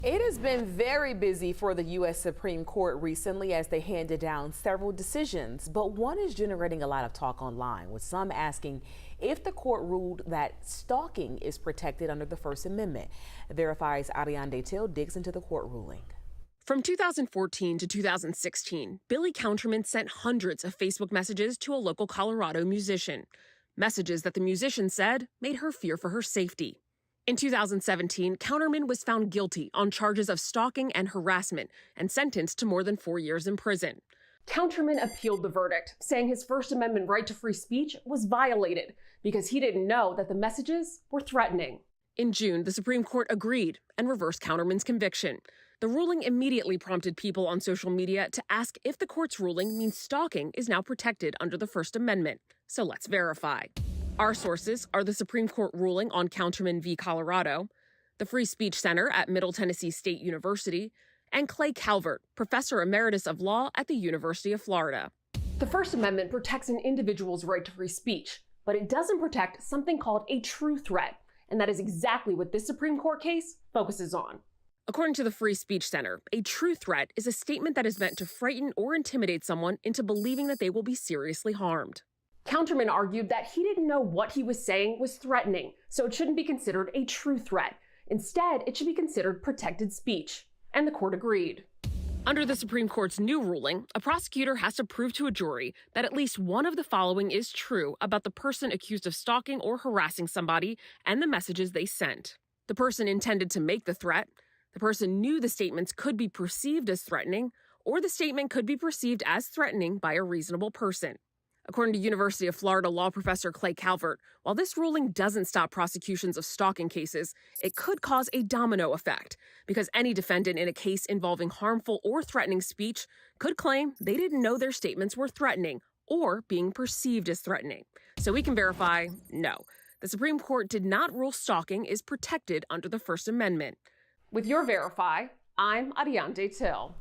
It has been very busy for the U.S. Supreme Court recently as they handed down several decisions, but one is generating a lot of talk online, with some asking if the court ruled that stalking is protected under the First Amendment. Verify's Ariane Till digs into the court ruling. From 2014 to 2016, Billy Counterman sent hundreds of Facebook messages to a local Colorado musician. Messages that the musician said made her fear for her safety. In 2017, Counterman was found guilty on charges of stalking and harassment and sentenced to more than 4 years in prison. Counterman appealed the verdict, saying his First Amendment right to free speech was violated because he didn't know that the messages were threatening. In June, the Supreme Court agreed and reversed Counterman's conviction. The ruling immediately prompted people on social media to ask if the court's ruling means stalking is now protected under the First Amendment. So let's verify. Our sources are the Supreme Court ruling on Counterman v. Colorado, the Free Speech Center at Middle Tennessee State University, and Clay Calvert, Professor Emeritus of Law at the University of Florida. The First Amendment protects an individual's right to free speech, but it doesn't protect something called a true threat, and that is exactly what this Supreme Court case focuses on. According to the Free Speech Center, a true threat is a statement that is meant to frighten or intimidate someone into believing that they will be seriously harmed. Counterman argued that he didn't know what he was saying was threatening, so it shouldn't be considered a true threat. Instead, it should be considered protected speech. And the court agreed. Under the Supreme Court's new ruling, a prosecutor has to prove to a jury that at least one of the following is true about the person accused of stalking or harassing somebody and the messages they sent. The person intended to make the threat, the person knew the statements could be perceived as threatening, or the statement could be perceived as threatening by a reasonable person. According to University of Florida law professor Clay Calvert, while this ruling doesn't stop prosecutions of stalking cases, it could cause a domino effect because any defendant in a case involving harmful or threatening speech could claim they didn't know their statements were threatening or being perceived as threatening. So we can verify, no, the Supreme Court did not rule stalking is protected under the First Amendment. With your Verify, I'm Ariane Till.